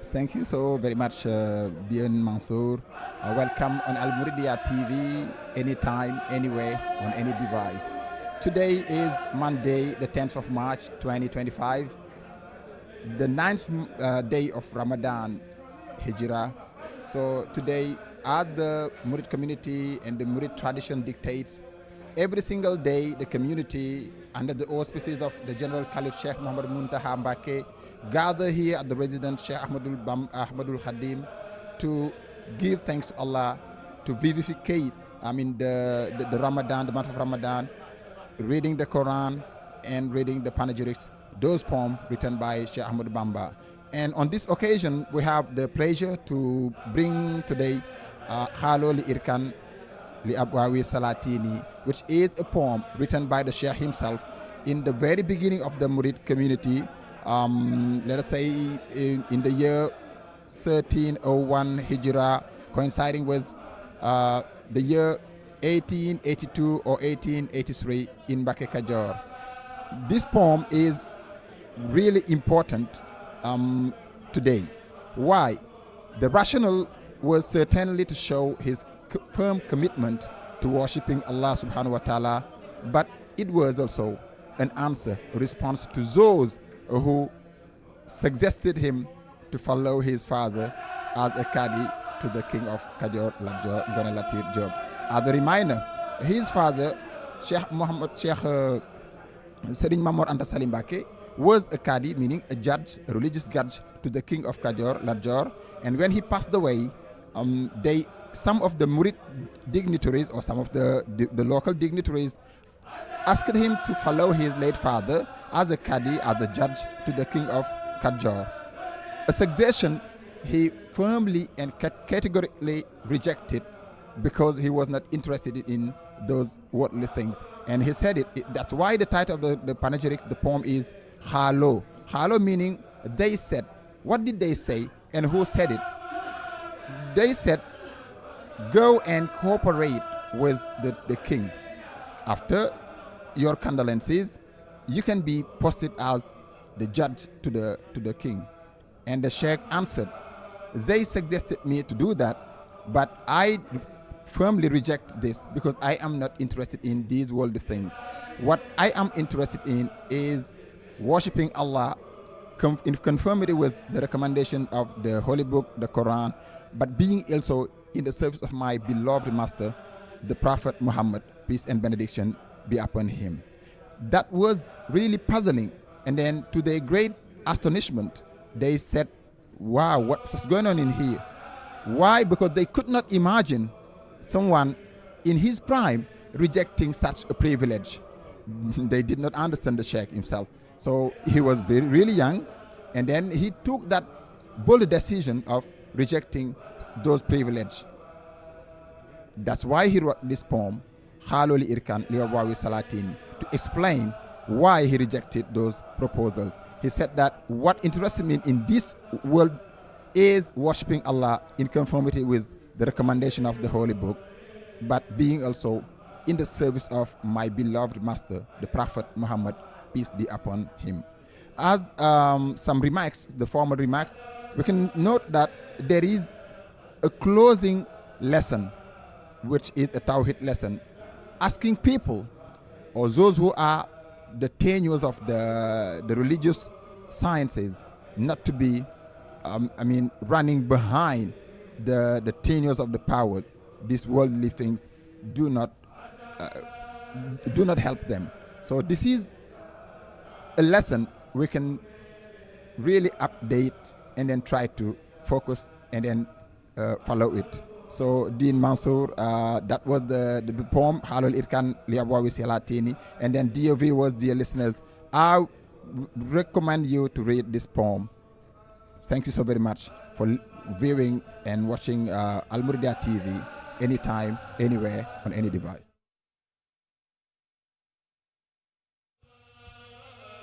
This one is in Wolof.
Thank you so very much, dear Mansour. Welcome on Al-Muridiya TV, anytime, anywhere, on any device. Today is Monday, the 10th of March, 2025, the 9th day of Ramadan, Hijrah. So today, as the Murid community and the Murid tradition dictates, every single day the community, under the auspices of the General Caliph Sheikh Muhammad Muntaha Mbake, gather here at the residence Cheikh Khadim to give thanks to Allah, to vivify, the Ramadan, the month of Ramadan, reading the Quran and reading the panegyrics, those poems written by Sheikh Ahmad Bamba. And on this occasion, we have the pleasure to bring today 𝒎𝒂𝒏𝒃𝒂𝒉𝒊 𝒔𝒉𝒂, which is a poem written by the Sheikh himself in the very beginning of the Murid community. Let us say in the year 1301 Hijrah, coinciding with the year 1882 or 1883 in 𝒂𝒂𝒏𝒃𝒂𝒍. This poem is really important today. Why? The rationale was certainly to show his firm commitment to worshipping Allah subhanahu wa ta'ala, but it was also an answer, a response to those who suggested him to follow his father as a Qadi to the king of Qajar. As a reminder, his father, Sheikh Serigne Mamor Anta Salim Mbake, was a Qadi, meaning a judge, a religious judge to the king of Qajar. And when he passed away, some of the Murid dignitaries or some of the local dignitaries asked him to follow his late father as a Qadi, as a judge to the king of Qajar. A suggestion he firmly and categorically rejected because he was not interested in those worldly things. And he said it. That's why the title of the panegyric, the poem, is 𝒎𝒂𝒏𝒃𝒂𝒉𝒊. 𝒎𝒂𝒏 meaning they said. What did they say and who said it? They said, go and cooperate with the king. After your condolences, you can be posted as the judge to the king. And the Sheikh answered, they suggested me to do that, but I firmly reject this because I am not interested in these worldly things. What I am interested in is worshipping Allah in conformity with the recommendation of the Holy Book, the Quran, but being also in the service of my beloved master, the Prophet Muhammad, peace and benediction be upon him. That was really puzzling. And then to their great astonishment, they said, wow, what's going on in here? Why? Because they could not imagine someone in his prime rejecting such a privilege. They did not understand the Sheikh himself. So he was really young, and then he took that bold decision of rejecting those privileges. That's why he wrote this poem, 𝒎𝒂𝒏𝒃𝒂𝒉𝒊 to explain why he rejected those proposals. He said that what interested me in this world is worshipping Allah in conformity with the recommendation of the Holy Book, but being also in the service of my beloved master, the Prophet Muhammad, peace be upon him. As some remarks, the formal remarks, we can note that there is a closing lesson, which is a Tawhid lesson, asking people or those who are the tenures of the religious sciences not to be, running behind the tenures of the powers. These worldly things do not help them. So this is a lesson we can really update and then try to focus and then follow it. So Dean Mansour, that was the poem 𝒎𝒂𝒏𝒃𝒂𝒉𝒊. And then dear viewers, dear listeners, I recommend you to read this poem. Thank you so very much for viewing and watching Al-Muridiya TV anytime, anywhere, on any device.